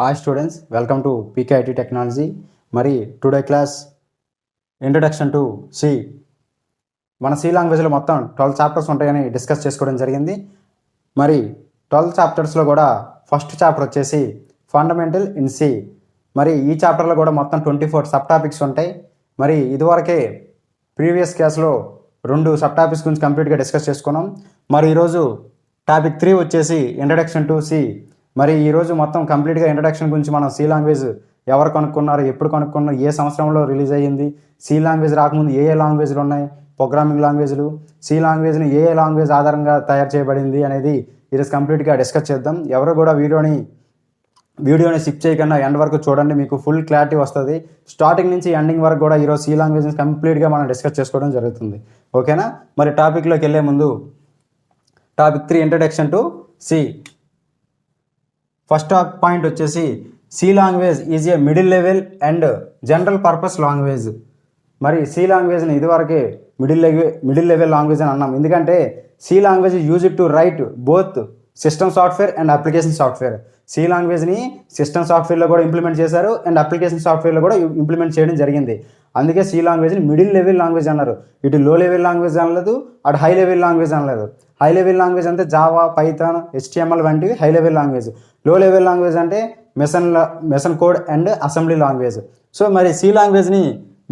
Hi students, welcome to PKIT Technology. మరి today class introduction to C. మన C లాంగ్వేజ్లో మొత్తం 12 చాప్టర్స్ ఉంటాయని డిస్కస్ చేసుకోవడం జరిగింది. మరి 12 చాప్టర్స్లో కూడా ఫస్ట్ చాప్టర్ వచ్చేసి ఫండమెంటల్ ఇన్ సి. మరి ఈ చాప్టర్లో కూడా మొత్తం 24 సబ్ టాపిక్స్ ఉంటాయి. మరి ఇదివరకే ప్రీవియస్ క్లాస్లో 2 సబ్ టాపిక్స్ గురించి కంప్లీట్గా డిస్కస్ చేసుకున్నాం. మరి ఈరోజు టాపిక్ 3 వచ్చేసి ఇంట్రడక్షన్ టు సి. మరి ఈరోజు మొత్తం కంప్లీట్గా ఇంట్రడక్షన్ గురించి మనం సి లాంగ్వేజ్ ఎవరు కనుక్కున్నారు, ఎప్పుడు కనుక్కున్నారు, ఏ సంవత్సరంలో రిలీజ్ అయ్యింది, సి లాంగ్వేజ్ రాకముందు ఏ లాంగ్వేజ్లు ఉన్నాయి, ప్రోగ్రామింగ్ లాంగ్వేజ్లు, సి లాంగ్వేజ్ని ఏ లాంగ్వేజ్ ఆధారంగా తయారు చేయబడింది అనేది ఈరోజు కంప్లీట్గా డిస్కస్ చేద్దాం. ఎవరు కూడా వీడియోని స్కిప్ చేయకుండా ఎండ్ వరకు చూడండి, మీకు ఫుల్ క్లారిటీ వస్తుంది. స్టార్టింగ్ నుంచి ఎండింగ్ వరకు కూడా ఈరోజు సి లాంగ్వేజ్ని కంప్లీట్గా మనం డిస్కస్ చేసుకోవడం జరుగుతుంది. ఓకేనా? మరి టాపిక్లోకి వెళ్ళే ముందు topic 3 introduction to C. First point వచ్చేసి C language is a middle level and general purpose language. మరి సి లాంగ్వేజ్ని ఇదివరకే మిడిల్ లెవెల్ లాంగ్వేజ్ అని అన్నాం. ఎందుకంటే C language use to write both system software and application software. C లాంగ్వేజ్ని system సాఫ్ట్వేర్లో కూడా ఇంప్లిమెంట్ చేశారు అండ్ అప్లికేషన్ సాఫ్ట్వేర్లో కూడా ఇంప్లిమెంట్ చేయడం జరిగింది. అందుకే సి లాంగ్వేజ్ని మిడిల్ లెవెల్ లాంగ్వేజ్ అన్నారు. ఇటు లో లెవెల్ లాంగ్వేజ్ అనలేదు, అటు హై లెవెల్ లాంగ్వేజ్ అనలేదు. హై లెవెల్ లాంగ్వేజ్ అంటే జావా, పైథాన్, HTML వంటివి high level language. Low level language అంటే machine code and assembly language. So మరి సి లాంగ్వేజ్ని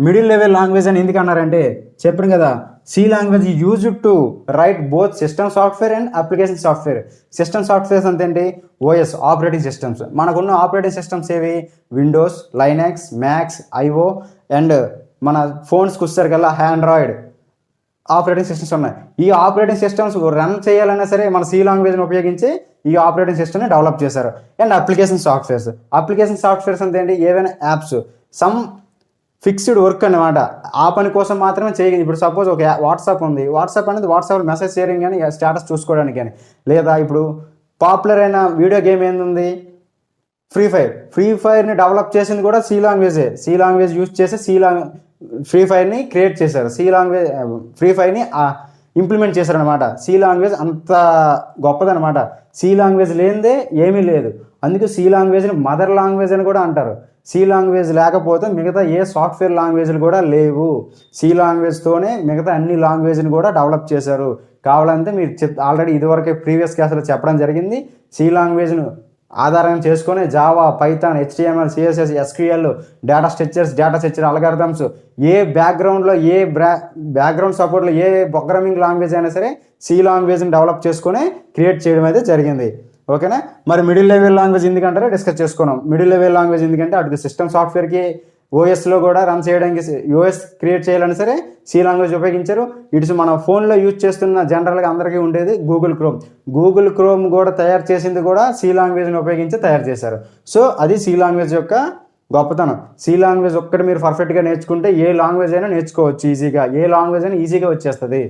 మిడిల్ లెవెల్ లాంగ్వేజ్ అని ఎందుకు అన్నారంటే చెప్పాను కదా, C language use to write both system software and application software. System softwares అంటే ఏంటి? OS, operating systems. మనకున్న ఆపరేటింగ్ సిస్టమ్స్ ఏవి? Windows, Linux, max, IO and మన ఫోన్స్కి వచ్చేసరికల్లా ఆండ్రాయిడ్ ఆపరేటింగ్ సిస్టమ్స్ ఉన్నాయి. ఈ ఆపరేటింగ్ సిస్టమ్స్ రన్ చేయాలన్నా సరే మన సి లాంగ్వేజ్ని ఉపయోగించి ఈ ఆపరేటింగ్ సిస్టమ్ని డెవలప్ చేశారు. అండ్ అప్లికేషన్ సాఫ్ట్వేర్స్ అంటే ఏంటి? ఏవైనా యాప్స్ సమ్ ఫిక్స్డ్ వర్క్ అనమాట. ఆ పని కోసం మాత్రమే చేయగలిగింది. ఇప్పుడు సపోజ్ ఒక వాట్సాప్ ఉంది. వాట్సాప్ అనేది వాట్సాప్ మెసేజ్ షేరింగ్ కానీ స్టేటస్ చూసుకోవడానికి కానీ, లేదా ఇప్పుడు పాపులర్ అయిన వీడియో గేమ్ ఏంది? ఫ్రీ ఫైర్ని డెవలప్ చేసింది కూడా సి లాంగ్వేజే. సి లాంగ్వేజ్ యూజ్ చేసి ఫ్రీ ఫైర్ని క్రియేట్ చేశారు. ఫ్రీ ఫైర్ని ఇంప్లిమెంట్ చేశారనమాట. సి లాంగ్వేజ్ అంత గొప్పదనమాట. సి లాంగ్వేజ్ లేనిదే ఏమీ లేదు. అందుకే సి లాంగ్వేజ్ని మదర్ లాంగ్వేజ్ అని కూడా అంటారు. సి లాంగ్వేజ్ లేకపోతే మిగతా ఏ సాఫ్ట్వేర్ లాంగ్వేజ్లు కూడా లేవు. సి లాంగ్వేజ్తోనే మిగతా అన్ని లాంగ్వేజ్ని కూడా డెవలప్ చేశారు. కావాలంటే మీరు ఆల్రెడీ ఇదివరకే ప్రీవియస్ క్లాస్లో చెప్పడం జరిగింది. సి లాంగ్వేజ్ను ఆధారంగా చేసుకొని Java, Python, HTML, CSS, SQL, data structure algorithms, ఏ బ్యాక్గ్రౌండ్లో బ్యాక్గ్రౌండ్ సపోర్ట్లో ఏ ప్రోగ్రామింగ్ లాంగ్వేజ్ అయినా సరే సి లాంగ్వేజ్ని డెవలప్ చేసుకొని క్రియేట్ చేయడం అయితే జరిగింది. ఓకేనా? మరి మిడిల్ లెవెల్ లాంగ్వేజ్ ఎందుకంటారో డిస్కస్ చేసుకున్నాం. మిడిల్ లెవెల్ లాంగ్వేజ్ ఎందుకంటే అటు సిస్టమ్ సాఫ్ట్వేర్కి ఓఎస్లో కూడా రన్ చేయడానికి ఓఎస్ క్రియేట్ చేయాలని సరే సి లాంగ్వేజ్ ఉపయోగించారు. ఇటు మన ఫోన్లో యూజ్ చేస్తున్న జనరల్గా అందరికీ ఉండేది గూగుల్ క్రోమ్ కూడా తయారు చేసింది కూడా సి లాంగ్వేజ్ని ఉపయోగించి తయారు చేశారు. సో అది సి లాంగ్వేజ్ యొక్క గొప్పతనం. సి లాంగ్వేజ్ ఒక్కటి మీరు పర్ఫెక్ట్గా నేర్చుకుంటే ఏ లాంగ్వేజ్ అయినా నేర్చుకోవచ్చు ఈజీగా. ఏ లాంగ్వేజ్ అయినా ఈజీగా వచ్చేస్తుంది.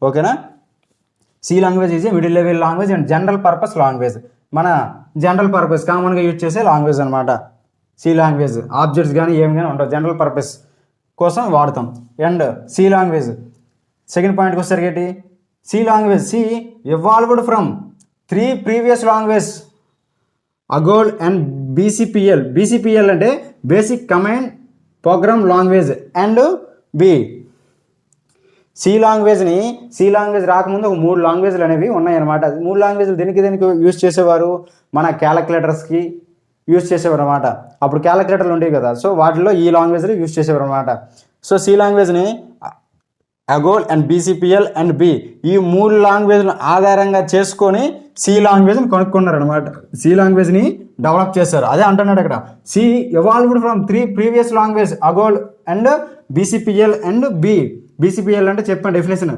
ఓకేనా? C language is middle level language and general purpose language. మన జనరల్ పర్పస్ కామన్గా యూజ్ చేసే లాంగ్వేజ్ అనమాట. సి లాంగ్వేజ్ ఆబ్జెక్ట్స్ కానీ ఏమి కానీ ఉండవు, జనరల్ పర్పస్ కోసం వాడతాం. అండ్ సి లాంగ్వేజ్ సెకండ్ పాయింట్కి వచ్చేసరికి C language evolved from 3 previous language అగోల్ అండ్ BCPL అంటే basic command program language and B. C language రాకముందు ఒక 3 లాంగ్వేజ్లు అనేవి ఉన్నాయన్నమాట. 3 లాంగ్వేజ్లు దేనికి యూజ్ చేసేవారు? మన క్యాలిక్యులేటర్స్కి యూజ్ చేసేవారు అనమాట. అప్పుడు క్యాలిక్యులేటర్లు ఉండేవి కదా, సో వాటిలో ఈ లాంగ్వేజ్లు యూజ్ చేసేవారు అనమాట. సో సి లాంగ్వేజ్ని అగోల్ అండ్ BCPL అండ్ బి ఈ 3 లాంగ్వేజ్ను ఆధారంగా చేసుకొని సి లాంగ్వేజ్ని కనుక్కున్నారు అనమాట. సి లాంగ్వేజ్ని డెవలప్ చేశారు. అదే అంటున్నాడు అక్కడ, C evolved from 3 previous language అగోల్ and BCPL and B. BCPL అంటే చెప్పాను definition,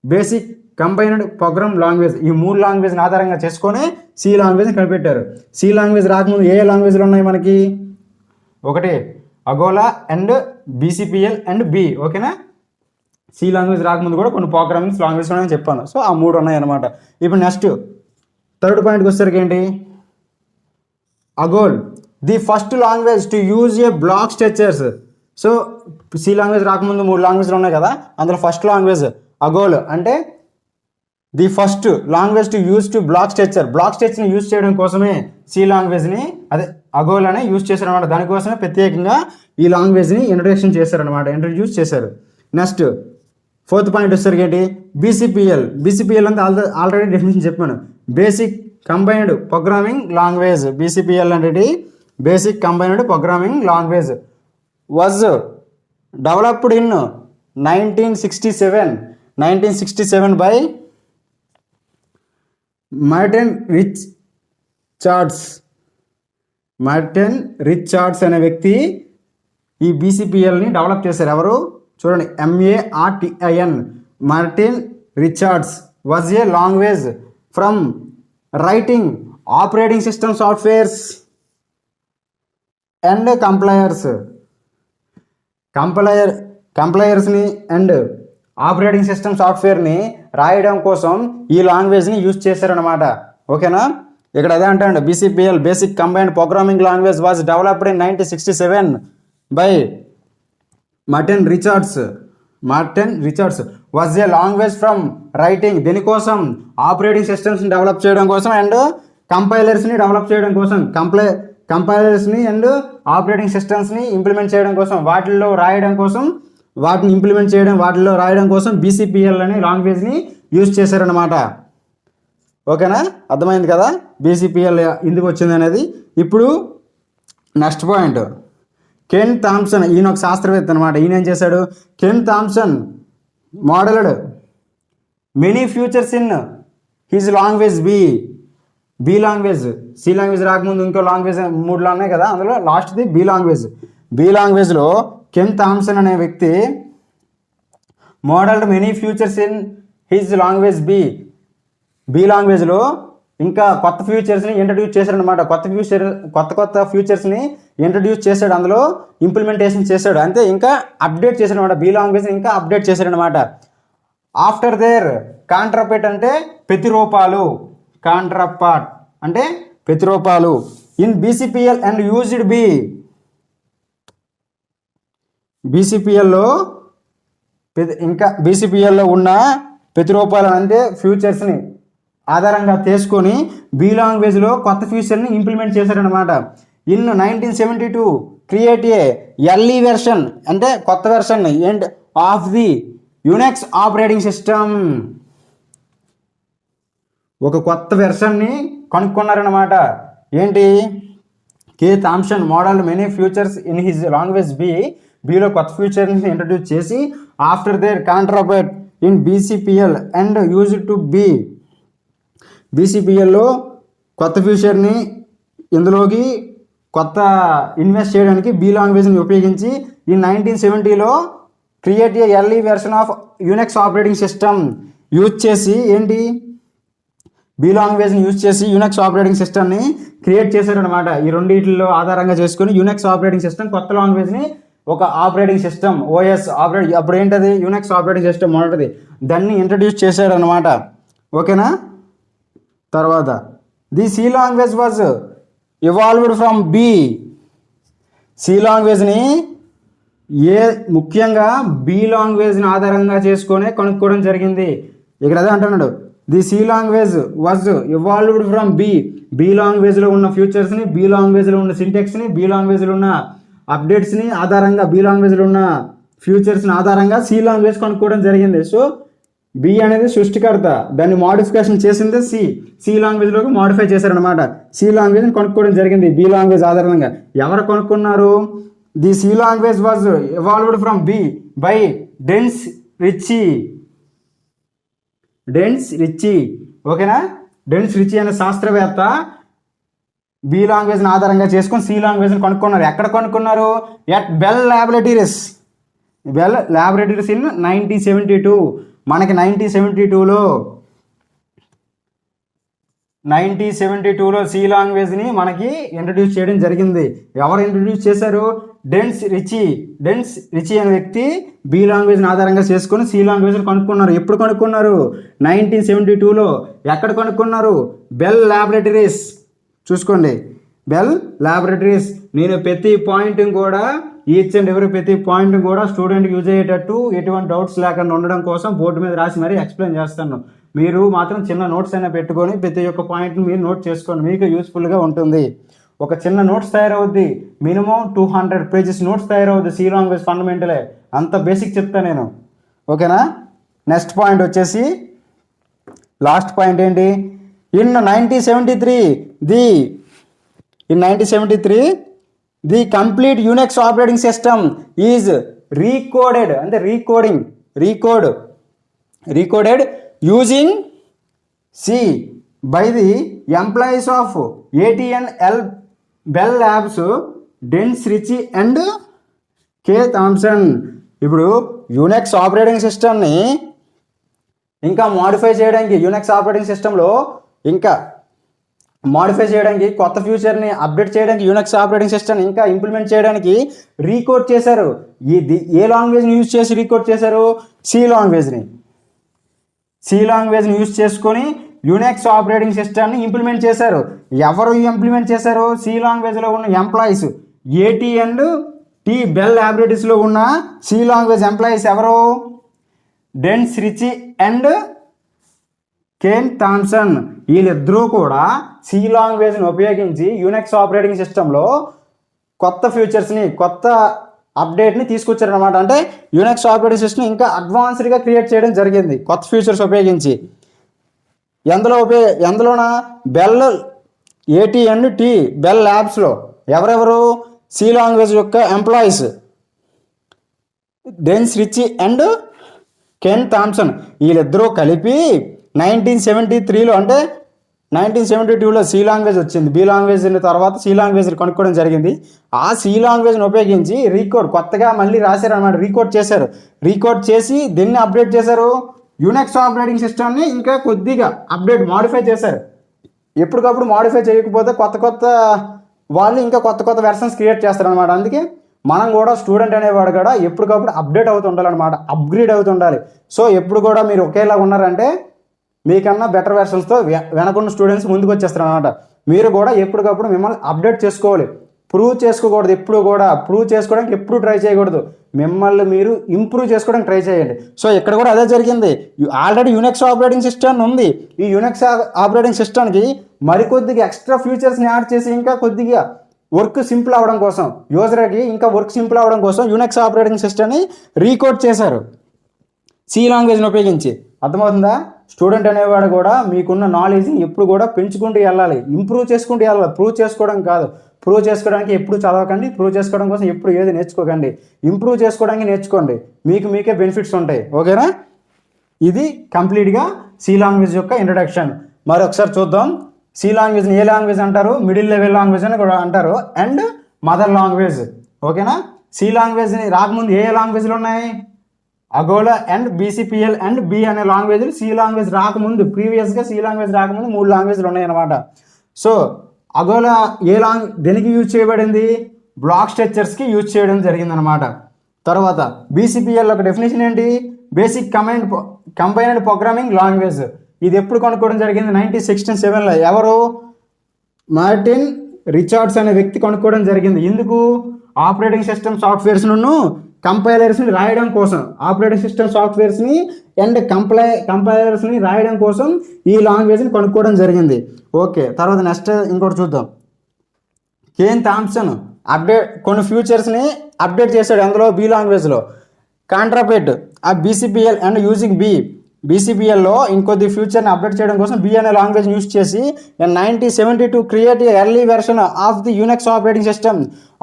basic combined program language. ఈ 3 లాంగ్వేజ్ని ఆధారంగా చేసుకొని సి లాంగ్వేజ్ని కనిపెట్టారు. సి లాంగ్వేజ్ రాకముందు ఏ లాంగ్వేజ్లు ఉన్నాయి మనకి? ఒకటి అగోలా అండ్ BCPL అండ్ బి. ఓకేనా? సి లాంగ్వేజ్ రాకముందు కూడా కొన్ని ప్రోగ్రామింగ్ లాంగ్వేజ్ ఉన్నాయని చెప్పాను. సో ఆ 3 ఉన్నాయన్నమాట. ఇప్పుడు నెక్స్ట్ థర్డ్ పాయింట్కి వచ్చేసరికి ఏంటి? అగోల్ the first language to use a block structures. So C language రాకముందు 3 లాంగ్వేజ్లు ఉన్నాయి కదా, అందులో ఫస్ట్ లాంగ్వేజ్ అగోల్ అంటే the first language to use to block స్ట్రక్చర్ని యూజ్ చేయడం కోసమే సి లాంగ్వేజ్ని అదే అగోల్ అని యూజ్ చేశారనమాట. దానికోసమే ప్రత్యేకంగా ఈ లాంగ్వేజ్ని ఇంట్రడ్యూస్ చేశారు. నెక్స్ట్ 4th పాయింట్ వచ్చేసరికి ఏంటి, బీసీపీఎల్ అంటే ఆల్రెడీ డెఫినేషన్ చెప్పాను. Basic combined programming language. BCPL అంటే basic combined programming language was developed in 1967 by Martin Richards అనే వ్యక్తి ఈ బీసీపీఎల్ని డెవలప్ చేశారు. ఎవరు చూడండి, MARTIN Martin Richards was a language from writing operating system softwares and కంప్లయర్స్ని అండ్ ఆపరేటింగ్ సిస్టమ్ సాఫ్ట్వేర్ని రాయడం కోసం ఈ లాంగ్వేజ్ని యూజ్ చేశారనమాట. ఓకేనా, ఇక్కడ అదే అంటాడు, BCPL basic combined programming language was developed in 1967 by Martin Richards was a language from writing, దీనికోసం ఆపరేటింగ్ సిస్టమ్స్ని డెవలప్ చేయడం కోసం అండ్ కంపైలర్స్ని డెవలప్ చేయడం కోసం, కంపైలర్స్ని అండ్ ఆపరేటింగ్ సిస్టమ్స్ని ఇంప్లిమెంట్ చేయడం కోసం, వాటిల్లో రాయడం కోసం బీసీపీఎల్ అనే లాంగ్వేజ్ని యూజ్ చేశారనమాట. ఓకేనా, అర్థమైంది కదా బీసీపీఎల్ ఎందుకు వచ్చింది అనేది. ఇప్పుడు నెక్స్ట్ పాయింట్, కెన్ థామ్సన్, ఈయన ఒక శాస్త్రవేత్త అనమాట. ఈయన ఏం చేశాడు, Ken Thompson modelled many features in his language B language. C language రాకముందు ఇంకో లాంగ్వేజ్ 3 ఉన్నాయి కదా, అందులో లాస్ట్ది బి లాంగ్వేజ్లో కెన్ థామ్సన్ అనే వ్యక్తి modelled many features in his language B లాంగ్వేజ్లో ఇంకా కొత్త ఫ్యూచర్స్ని ఇంట్రడ్యూస్ చేశాడనమాట. కొత్త ఫ్యూచర్స్ని ఇంట్రడ్యూస్ చేశాడు, అందులో ఇంప్లిమెంటేషన్ చేశాడు, అంతే ఇంకా అప్డేట్ చేశాడు అనమాట. బి లాంగ్వేజ్ని ఇంకా అప్డేట్ చేశాడనమాట. ఆఫ్టర్ దేర్ కాంట్రాపార్ట్ అంటే ప్రతిరూపాలు, కాంట్రాపార్ట్ అంటే ప్రతిరూపాలు ఇన్ బీసీపీఎల్ అండ్ యూజ్డ్ బీసీపీఎల్లో ఉన్న ప్రతిరూపాలు అంటే ఫ్యూచర్స్ని ఆధారంగా తీసుకొని బి లాంగ్వేజ్లో కొత్త ఫ్యూచర్ని ఇంప్లిమెంట్ చేశారనమాట. In 1972 create a early version అంటే కొత్త version and of the Unix operating system. ఒక కొత్త వెర్షన్ని కనుక్కున్నారనమాట. ఏంటి, Ken Thompson model many features in his language బిలో కొత్త ఫ్యూచర్ని ఇంట్రడ్యూస్ చేసి after there counterpart in BCPL and use to బీసీపీఎల్లో కొత్త ఫ్యూచర్ని ఇందులోకి కొత్త ఇన్వెస్ట్ చేయడానికి బి లాంగ్వేజ్ని ఉపయోగించి ఈ 1970లో create a early version of Unix operating system use చేసి ఏంటి బి లాంగ్వేజ్ని యూజ్ చేసి యునెక్స్ ఆపరేటింగ్ సిస్టమ్ని క్రియేట్ చేశారనమాట. ఈ రెండింటిలో ఆధారంగా చేసుకుని యునెక్స్ ఆపరేటింగ్ సిస్టమ్ కొత్త లాంగ్వేజ్ని ఒక ఆపరేటింగ్ సిస్టమ్ ఓఎస్ అప్పుడు ఏంటది యునెక్స్ ఆపరేటింగ్ సిస్టమ్ మొదటిది, దాన్ని ఇంట్రడ్యూస్ చేశాడు అనమాట. ఓకేనా, తర్వాత the C language was evolved from C లాంగ్వేజ్ని ముఖ్యంగా బి లాంగ్వేజ్ని ఆధారంగా చేసుకొని కనుక్కోవడం జరిగింది. ఇక్కడ అదే అంటున్నాడు, the C language was evolved from B లాంగ్వేజ్లో ఉన్న ఫ్యూచర్స్ని, బి లాంగ్వేజ్లో ఉన్న సింటెక్స్ని, బి లాంగ్వేజ్లో ఉన్న అప్డేట్స్ని ఆధారంగా, బి లాంగ్వేజ్లో ఉన్న ఫ్యూచర్స్ని ఆధారంగా సి లాంగ్వేజ్ కనుక్కోవడం జరిగింది. సో బి అనేది సృష్టికర్త, దాన్ని మాడిఫికేషన్ చేసిందే సి లాంగ్వేజ్లోకి మాడిఫై చేశారనమాట. సి లాంగ్వేజ్ని కనుక్కోవడం జరిగింది బి లాంగ్వేజ్ ఆధారంగా. ఎవరు కనుక్కున్నారు, the C language was evolved from by Dennis Ritchie. ఓకేనా, డెన్స్ రిచ్చి అనే శాస్త్రవేత్త బి లాంగ్వేజ్ని ఆధారంగా చేసుకొని సి లాంగ్వేజ్ని కనుక్కున్నారు. ఎక్కడ కనుక్కున్నారు, ఎట్ బెల్ ల్యాబొరేటరీస్ ఇన్ 1972. మనకి 1972లో సి లాంగ్వేజ్ని మనకి ఇంట్రడ్యూస్ చేయడం జరిగింది. ఎవరు ఇంట్రడ్యూస్ చేశారు, డెన్స్ రిచి అనే వ్యక్తి బి లాంగ్వేజ్ని ఆధారంగా చేసుకొని సి లాంగ్వేజ్ని కనుక్కున్నారు. ఎప్పుడు కనుక్కున్నారు, 1972లో. ఎక్కడ కనుక్కున్నారు, బెల్ ల్యాబొరేటరీస్. చూసుకోండి, బెల్ ల్యాబొరేటరీస్. నేను ప్రతి పాయింట్ కూడా ఈచ్ అండ్ ఎవరి ప్రతి పాయింట్ కూడా స్టూడెంట్కి యూజ్ అయ్యేటట్టు ఎటువంటి డౌట్స్ లేకుండా ఉండడం కోసం బోర్డు మీద రాసి మరీ ఎక్స్ప్లెయిన్ చేస్తాను. మీరు మాత్రం చిన్న నోట్స్ అయినా పెట్టుకొని ప్రతి ఒక్క పాయింట్ని మీరు నోట్ చేసుకోండి, మీకు యూస్ఫుల్గా ఉంటుంది. ఒక చిన్న నోట్స్ తయారవుద్ది, మినిమం 200 పేజెస్ నోట్స్ తయారవుద్ది సి లాంగ్వేజ్ ఫండమెంటలే, అంత బేసిక్ చెప్తాను నేను. ఓకేనా. నెక్స్ట్ పాయింట్ వచ్చేసి లాస్ట్ పాయింట్ ఏంటి, in 1973 the complete Unix operating system is recoded, అంటే recoded using C by the employees of AT&L Bell labs, Dennis Ritchie and K Thompson. ఇప్పుడు యూనిక్స్ ఆపరేటింగ్ సిస్టమ్ని ఇంకా మాడిఫై చేయడానికి, యూనిక్స్ ఆపరేటింగ్ సిస్టంలో ఇంకా modify చేయడానికి, కొత్త ఫ్యూచర్ని అప్డేట్ చేయడానికి, యూనిక్స్ ఆపరేటింగ్ సిస్టమ్ ఇంకా ఇంప్లిమెంట్ చేయడానికి రీకోడ్ చేశారు. ఏ లాంగ్వేజ్ని యూజ్ చేసి రీకోడ్ చేశారు, సి లాంగ్వేజ్ని యూజ్ చేసుకొని యూనిక్స్ ఆపరేటింగ్ సిస్టమ్ని ఇంప్లిమెంట్ చేశారు. ఎవరు ఇంప్లిమెంట్ చేశారు, సి లాంగ్వేజ్లో ఉన్న ఎంప్లాయీస్, AT&T బెల్ ల్యాబొరేటరీస్లో ఉన్న సి లాంగ్వేజ్ ఎంప్లాయీస్ ఎవరు, Dennis Ritchie and Ken Thompson. వీళ్ళిద్దరూ కూడా సి లాంగ్వేజ్ని ఉపయోగించి యూనిక్స్ ఆపరేటింగ్ సిస్టంలో కొత్త ఫీచర్స్ని, కొత్త అప్డేట్ని తీసుకొచ్చారనమాట. అంటే యూనిక్స్ ఆపరేటింగ్ సిస్టమ్ ఇంకా అడ్వాన్స్డ్గా క్రియేట్ చేయడం జరిగింది కొత్త ఫీచర్స్ ఉపయోగించి. ఎందులోన బెల్, AT&T బెల్ ల్యాబ్స్లో ఎవరెవరు, సి లాంగ్వేజ్ యొక్క employees Dennis Ritchie and Ken Thompson. వీళ్ళిద్దరూ కలిపి 1973లో, అంటే 1972లో సి లాంగ్వేజ్ వచ్చింది, బి లాంగ్వేజ్ తర్వాత సి లాంగ్వేజ్ కనుక్కోవడం జరిగింది. ఆ సి లాంగ్వేజ్ని ఉపయోగించి కొత్తగా మళ్ళీ రాశారనమాట, రీకోడ్ చేసి దీన్ని అప్డేట్ చేశారు. యూనిక్స్ ఆపరేటింగ్ సిస్టమ్ని ఇంకా కొద్దిగా మాడిఫై చేశారు. ఎప్పటికప్పుడు మాడిఫై చేయకపోతే కొత్త వాళ్ళు ఇంకా కొత్త వెర్షన్స్ క్రియేట్ చేస్తారనమాట. అందుకే మనం కూడా స్టూడెంట్ అనేవాడు కూడా ఎప్పటికప్పుడు అప్డేట్ అవుతుండాలన్నమాట, అప్గ్రేడ్ అవుతుండాలి. సో ఎప్పుడు కూడా మీరు ఒకేలా ఉన్నారంటే మీకన్నా బెటర్ వెర్షన్స్తో వెనకున్న స్టూడెంట్స్ ముందుకు వచ్చేస్తారు అనమాట. మీరు కూడా ఎప్పటికప్పుడు మిమ్మల్ని అప్డేట్ చేసుకోవాలి, ప్రూవ్ చేసుకోకూడదు. ఎప్పుడు కూడా ప్రూవ్ చేసుకోవడానికి ఎప్పుడు ట్రై చేయకూడదు, మిమ్మల్ని మీరు ఇంప్రూవ్ చేసుకోవడానికి ట్రై చేయండి. సో ఇక్కడ కూడా అదే జరిగింది. ఆల్రెడీ యూనిక్స్ ఆపరేటింగ్ సిస్టమ్ ఉంది, ఈ యూనిక్స్ ఆపరేటింగ్ సిస్టమ్కి మరికొద్దిగా ఎక్స్ట్రా ఫీచర్స్ని యాడ్ చేసి ఇంకా కొద్దిగా వర్క్ సింపుల్ అవ్వడం కోసం, యూజర్కి ఇంకా వర్క్ సింపుల్ అవ్వడం కోసం యూనిక్స్ ఆపరేటింగ్ సిస్టమ్ని రీకోడ్ చేశారు సి లాంగ్వేజ్ని ఉపయోగించి. అర్థమవుతుందా? స్టూడెంట్ అనేవాడు కూడా మీకున్న నాలెడ్జ్ని ఎప్పుడు కూడా పెంచుకుంటూ వెళ్ళాలి, ఇంప్రూవ్ చేసుకుంటూ వెళ్ళాలి. ప్రూవ్ చేసుకోవడం కాదు, ప్రూవ్ చేసుకోవడానికి ఎప్పుడు చదవకండి, ప్రూవ్ చేసుకోవడం కోసం ఎప్పుడు ఏది నేర్చుకోకండి, ఇంప్రూవ్ చేసుకోవడానికి నేర్చుకోండి, మీకే బెనిఫిట్స్ ఉంటాయి. ఓకేనా. ఇది కంప్లీట్గా సి లాంగ్వేజ్ యొక్క ఇంట్రడక్షన్. మరి ఒకసారి చూద్దాం. సి లాంగ్వేజ్ని ఏ లాంగ్వేజ్ అంటారు, మిడిల్ లెవెల్ లాంగ్వేజ్ అని కూడా అంటారు, అండ్ మదర్ లాంగ్వేజ్. ఓకేనా. సి లాంగ్వేజ్ని రాకముందు ఏ లాంగ్వేజ్లు ఉన్నాయి, అగోలా అండ్ BCPL అండ్ B అనే లాంగ్వేజ్లు సి లాంగ్వేజ్ రాకముందు, ప్రీవియస్గా సి లాంగ్వేజ్ రాకముందు 3 లాంగ్వేజ్లు ఉన్నాయన్నమాట. సో అగోలా దేనికి యూజ్ చేయబడింది, బ్లాక్ స్ట్రక్చర్స్కి యూజ్ చేయడం జరిగిందనమాట. తర్వాత BCPL ఒక డెఫినేషన్ ఏంటి, బేసిక్ కంబైన్డ్ ప్రోగ్రామింగ్ లాంగ్వేజ్. ఇది ఎప్పుడు కనుక్కోవడం జరిగింది, 1967లో. ఎవరు, మార్టిన్ రిచర్డ్స్ అనే వ్యక్తి కనుక్కోవడం జరిగింది. ఎందుకు, ఆపరేటింగ్ సిస్టమ్ సాఫ్ట్వేర్స్ను కంపైలర్స్ని రాయడం కోసం, ఆపరేటింగ్ సిస్టమ్ సాఫ్ట్వేర్స్ని అండ్ కంపైలర్స్ని రాయడం కోసం ఈ లాంగ్వేజ్ని కనుక్కోవడం జరిగింది. ఓకే. తర్వాత నెక్స్ట్ ఇంకోటి చూద్దాం. కేన్ థామ్సన్ కొన్ని ఫ్యూచర్స్ని అప్డేట్ చేశాడు అందులో బి లాంగ్వేజ్లో. కాంట్రాపెట్ ఆ BCPL అండ్ యూజింగ్ BCPLలో ఇంకొద్ది ఫ్యూచర్ని అప్డేట్ చేయడం కోసం B అనే లాంగ్వేజ్ యూజ్ చేసి 1972 create early version of the Unix operating system.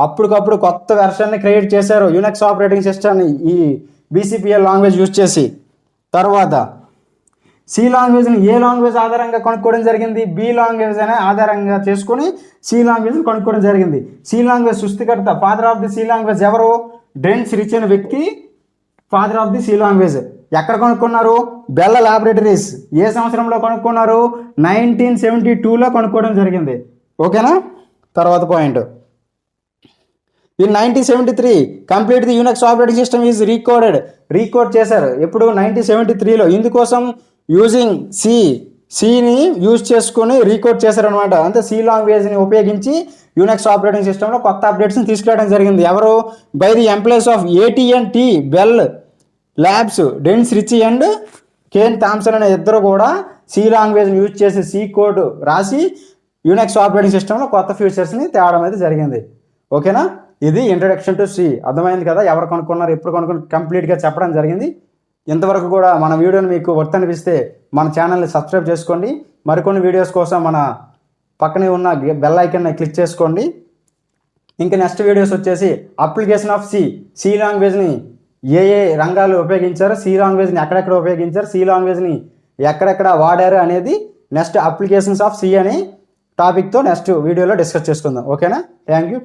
అప్పటికప్పుడు కొత్త వెర్షన్ని క్రియేట్ చేశారు యూనిక్స్ ఆపరేటింగ్ సిస్టమ్ని ఈ BCPL లాంగ్వేజ్ యూజ్ చేసి. తర్వాత సి లాంగ్వేజ్ని ఏ లాంగ్వేజ్ ఆధారంగా కనుక్కోవడం జరిగింది, B లాంగ్వేజ్ అనే ఆధారంగా చేసుకొని సి లాంగ్వేజ్ని కనుక్కోవడం జరిగింది. సి లాంగ్వేజ్ సృష్టికర్త, father of the C language ఎవరు, డెన్స్ రిచ్ అనే వ్యక్తి father of the C language. ఎక్కడ కనుక్కున్నారు, బెల్ ల్యాబొరేటరీస్. ఏ సంవత్సరంలో కనుక్కున్నారు, 1972లో కనుక్కోవడం జరిగింది. ఓకేనా. తర్వాత point, in 1973 complete the Unix operating system is recode చేశారు. ఎప్పుడు, 1973లో. ఇందుకోసం యూజింగ్ సిని యూజ్ చేసుకొని రీకోడ్ చేశారనమాట. అంటే సి లాంగ్వేజ్ని ఉపయోగించి యూనిక్స్ ఆపరేటింగ్ సిస్టంలో కొత్త అప్డేట్స్ని తీసుకురావడం జరిగింది. ఎవరు, by the employees of AT&T Bell labs, Dennis Ritchie and Ken Thompson అనే ఇద్దరు కూడా సి లాంగ్వేజ్ని యూజ్ చేసి సి కోడ్ రాసి యూనిక్స్ ఆపరేటింగ్ సిస్టంలో కొత్త ఫీచర్స్ని తేవడం అయితే జరిగింది. ఓకేనా, ఇది ఇంట్రడక్షన్ టు సి. అర్థమైంది కదా, ఎవరు కొనుక్కున్నారు, ఎప్పుడు కొనుక్కున్నారు, కంప్లీట్గా చెప్పడం జరిగింది. ఇంతవరకు కూడా మన వీడియోని మీకు వర్త్ అనిపిస్తే మన ఛానల్ని సబ్స్క్రైబ్ చేసుకోండి. మరికొన్ని వీడియోస్ కోసం మన పక్కనే ఉన్న బెల్ ఐకాన్ని క్లిక్ చేసుకోండి. ఇంకా నెక్స్ట్ వీడియోస్ వచ్చేసి అప్లికేషన్ ఆఫ్ సి లాంగ్వేజ్ని ఏ రంగాలు ఉపయోగించారు, సి లాంగ్వేజ్ని ఎక్కడెక్కడ ఉపయోగించారు, సి లాంగ్వేజ్ని ఎక్కడెక్కడ వాడారు అనేది నెక్స్ట్ అప్లికేషన్స్ ఆఫ్ సి అనే టాపిక్తో నెక్స్ట్ వీడియోలో డిస్కస్ చేసుకుందాం. ఓకేనా, థ్యాంక్ యూ.